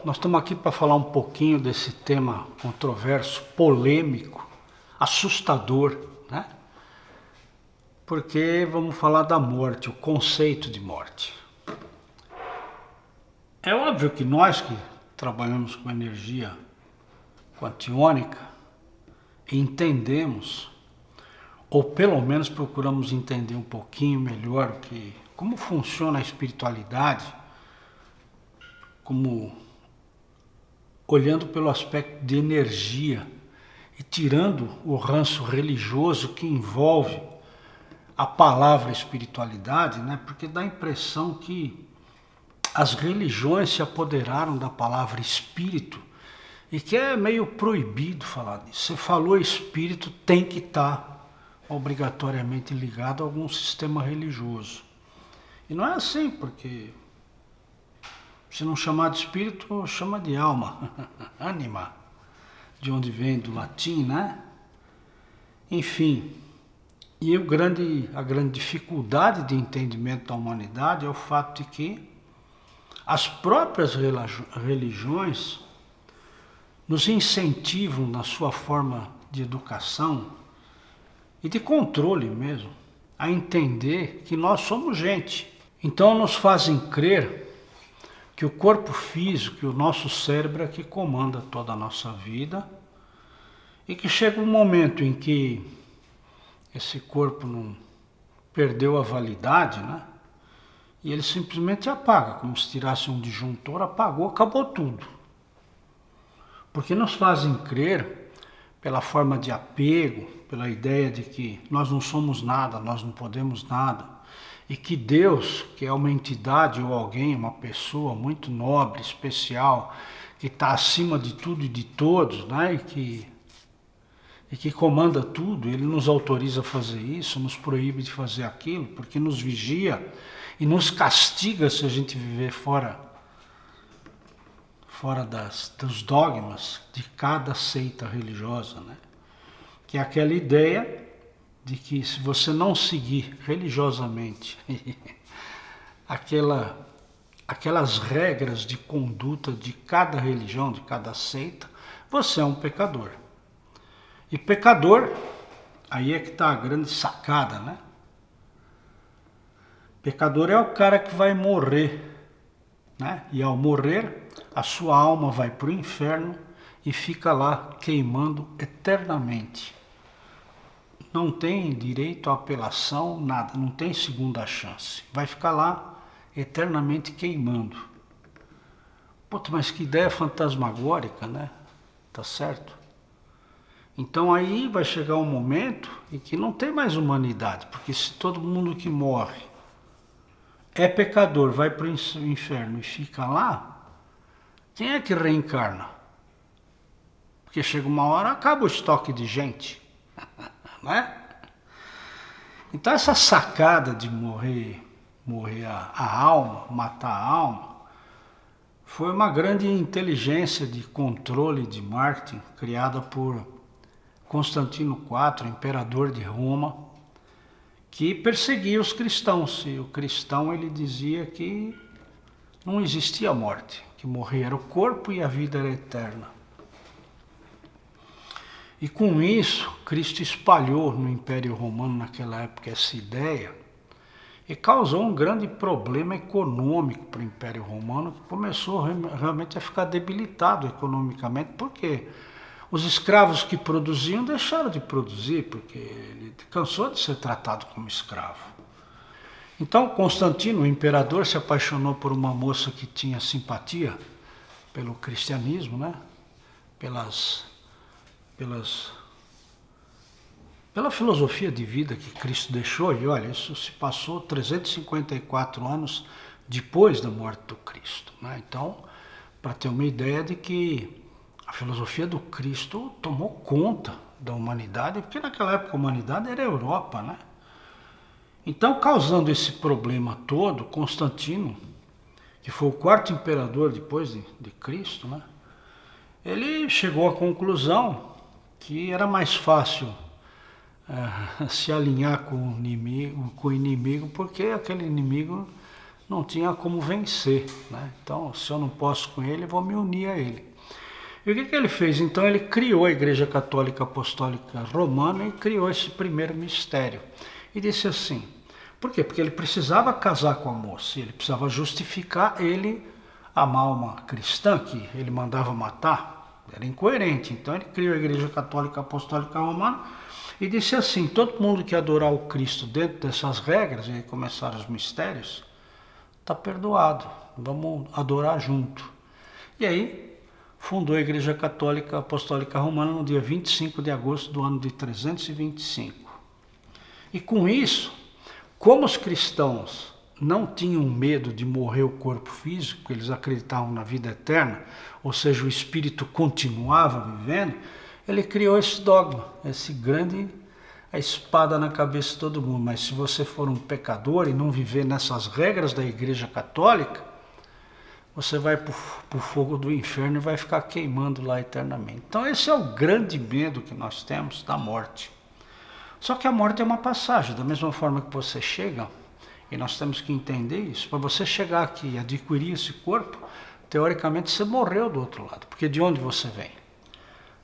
nós estamos aqui para falar um pouquinho desse tema controverso, polêmico, assustador, né? Porque vamos falar da morte, o conceito de morte. É óbvio que nós que trabalhamos com energia quantiônica entendemos, ou pelo menos procuramos entender um pouquinho melhor como funciona a espiritualidade, como olhando pelo aspecto de energia e tirando o ranço religioso que envolve a palavra espiritualidade, né? Porque dá a impressão que as religiões se apoderaram da palavra espírito e que é meio proibido falar disso. Você falou espírito, tem que estar obrigatoriamente ligado a algum sistema religioso. E não é assim, porque se não chamar de espírito, chama de alma, anima, de onde vem do latim, né? Enfim, e a grande dificuldade de entendimento da humanidade é o fato de que as próprias religiões nos incentivam na sua forma de educação e de controle mesmo, a entender que nós somos gente. Então nos fazem crer que o corpo físico, que o nosso cérebro é que comanda toda a nossa vida e que chega um momento em que esse corpo não perdeu a validade, né? E ele simplesmente apaga, como se tirasse um disjuntor, apagou, acabou tudo. Porque nos fazem crer, pela forma de apego, pela ideia de que nós não somos nada, nós não podemos nada, e que Deus, que é uma entidade ou alguém, uma pessoa muito nobre, especial, que está acima de tudo e de todos, né? E que comanda tudo, ele nos autoriza a fazer isso, nos proíbe de fazer aquilo, porque nos vigia e nos castiga se a gente viver fora dos dogmas de cada seita religiosa, né? Que é aquela ideia de que se você não seguir religiosamente aquelas regras de conduta de cada religião, de cada seita, você é um pecador. E pecador, aí é que está a grande sacada, né? Pecador é o cara que vai morrer, né? E ao morrer, a sua alma vai para o inferno e fica lá queimando eternamente. Não tem direito à apelação, nada, não tem segunda chance. Vai ficar lá eternamente queimando. Puta, mas que ideia fantasmagórica, né? Tá certo? Então aí vai chegar um momento em que não tem mais humanidade, porque se todo mundo que morre é pecador, vai para o inferno e fica lá, quem é que reencarna? Porque chega uma hora, acaba o estoque de gente. Né? Então essa sacada de morrer a alma, matar a alma, foi uma grande inteligência de controle de marketing criada por Constantino IV, imperador de Roma, que perseguia os cristãos. E o cristão ele dizia que não existia morte, que morrer era o corpo e a vida era eterna. E com isso, Cristo espalhou no Império Romano naquela época essa ideia e causou um grande problema econômico para o Império Romano, que começou realmente a ficar debilitado economicamente, porque os escravos que produziam deixaram de produzir, porque ele cansou de ser tratado como escravo. Então Constantino, o imperador, se apaixonou por uma moça que tinha simpatia pelo cristianismo, né? Pela filosofia de vida que Cristo deixou, e olha, isso se passou 354 anos depois da morte do Cristo, né? Então, para ter uma ideia de que a filosofia do Cristo tomou conta da humanidade, porque naquela época a humanidade era a Europa, né? Então, causando esse problema todo, Constantino, que foi o quarto imperador depois de Cristo, né? Ele chegou à conclusão que era mais fácil se alinhar com o inimigo, porque aquele inimigo não tinha como vencer, né? Então, se eu não posso com ele, eu vou me unir a ele. E o que ele fez? Então ele criou a Igreja Católica Apostólica Romana e criou esse primeiro mistério. E disse assim, por quê? Porque ele precisava casar com a moça, ele precisava justificar ele amar uma cristã que ele mandava matar. Era incoerente, então ele criou a Igreja Católica Apostólica Romana e disse assim, todo mundo que adorar o Cristo dentro dessas regras, e aí começaram os mistérios, está perdoado, vamos adorar junto. E aí fundou a Igreja Católica Apostólica Romana no dia 25 de agosto do ano de 325. E com isso, como os cristãos não tinham medo de morrer o corpo físico, eles acreditavam na vida eterna, ou seja, o espírito continuava vivendo, ele criou esse dogma, esse grande, a espada na cabeça de todo mundo. Mas se você for um pecador e não viver nessas regras da Igreja Católica, você vai para o fogo do inferno e vai ficar queimando lá eternamente. Então esse é o grande medo que nós temos da morte. Só que a morte é uma passagem, da mesma forma que você chega, e nós temos que entender isso, para você chegar aqui e adquirir esse corpo, teoricamente você morreu do outro lado, porque de onde você vem?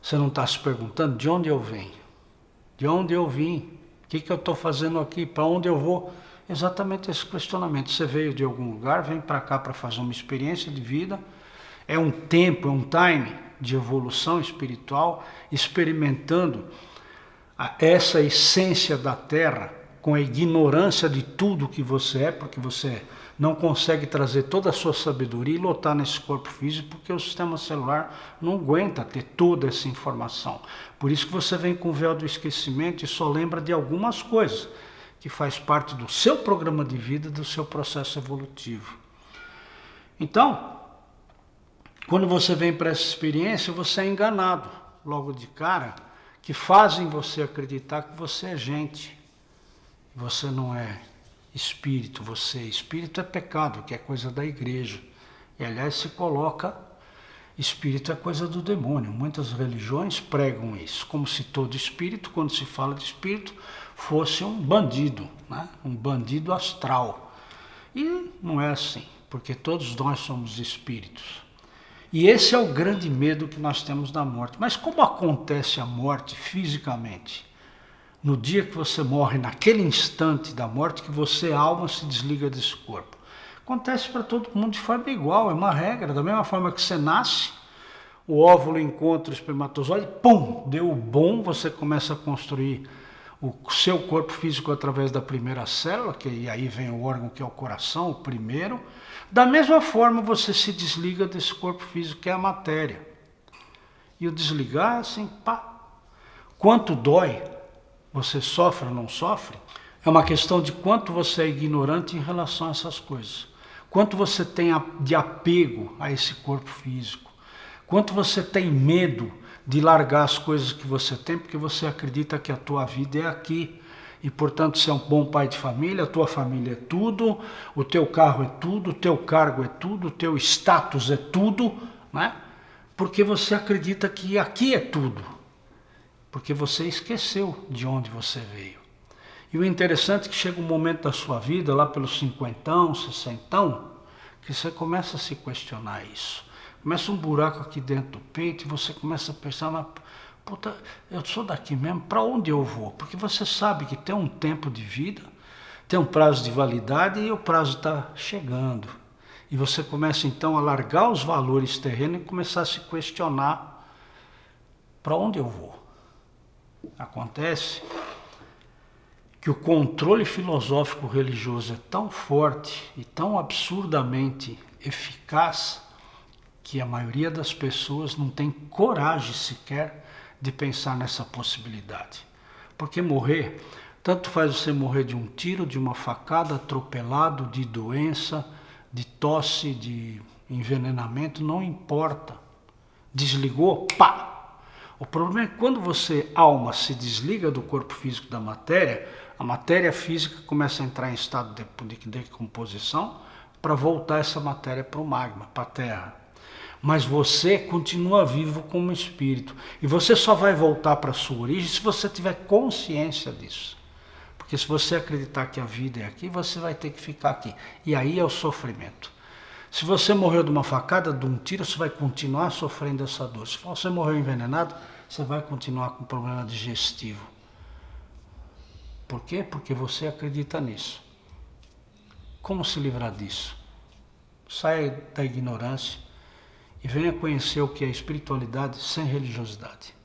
Você não está se perguntando de onde eu venho? De onde eu vim? O que eu estou fazendo aqui? Para onde eu vou? Exatamente esse questionamento. Você veio de algum lugar, vem para cá para fazer uma experiência de vida, é um tempo, é um time de evolução espiritual, experimentando essa essência da Terra, com a ignorância de tudo que você é, porque você não consegue trazer toda a sua sabedoria e lotar nesse corpo físico, porque o sistema celular não aguenta ter toda essa informação. Por isso que você vem com o véu do esquecimento e só lembra de algumas coisas, que faz parte do seu programa de vida, do seu processo evolutivo. Então, quando você vem para essa experiência, você é enganado logo de cara, que fazem você acreditar que você é gente. Você não é espírito, espírito é pecado, que é coisa da igreja. E aliás se coloca, espírito é coisa do demônio. Muitas religiões pregam isso, como se todo espírito, quando se fala de espírito, fosse um bandido, né? Um bandido astral. E não é assim, porque todos nós somos espíritos. E esse é o grande medo que nós temos da morte. Mas como acontece a morte fisicamente? No dia que você morre, naquele instante da morte, que você, a alma, se desliga desse corpo. Acontece para todo mundo de forma igual, é uma regra. Da mesma forma que você nasce, o óvulo encontra o espermatozoide, pum, deu o bom, você começa a construir o seu corpo físico através da primeira célula, e aí vem o órgão que é o coração, o primeiro. Da mesma forma você se desliga desse corpo físico que é a matéria. E o desligar é assim, pá. Quanto dói? Você sofre ou não sofre? É uma questão de quanto você é ignorante em relação a essas coisas. Quanto você tem de apego a esse corpo físico. Quanto você tem medo de largar as coisas que você tem, porque você acredita que a tua vida é aqui. E, portanto, você é um bom pai de família, a tua família é tudo, o teu carro é tudo, o teu cargo é tudo, o teu status é tudo, né? Porque você acredita que aqui é tudo. Porque você esqueceu de onde você veio. E o interessante é que chega um momento da sua vida, lá pelos 50, 60, que você começa a se questionar isso. Começa um buraco aqui dentro do peito e você começa a pensar, mas, puta, eu sou daqui mesmo, para onde eu vou? Porque você sabe que tem um tempo de vida, tem um prazo de validade e o prazo está chegando. E você começa então a largar os valores terrenos e começar a se questionar, para onde eu vou? Acontece que o controle filosófico religioso é tão forte e tão absurdamente eficaz que a maioria das pessoas não tem coragem sequer de pensar nessa possibilidade. Porque morrer, tanto faz você morrer de um tiro, de uma facada, atropelado, de doença, de tosse, de envenenamento, não importa. Desligou, pá! O problema é que quando você, alma, se desliga do corpo físico da matéria, a matéria física começa a entrar em estado de decomposição para voltar essa matéria para o magma, para a terra. Mas você continua vivo como espírito. E você só vai voltar para a sua origem se você tiver consciência disso. Porque Porque se você acreditar que a vida é aqui, você vai ter que ficar aqui. E aí é o sofrimento. Se você morreu de uma facada, de um tiro, você vai continuar sofrendo essa dor. Se você morreu envenenado, você vai continuar com problema digestivo. Por quê? Porque você acredita nisso. Como se livrar disso? Saia da ignorância e venha conhecer o que é espiritualidade sem religiosidade.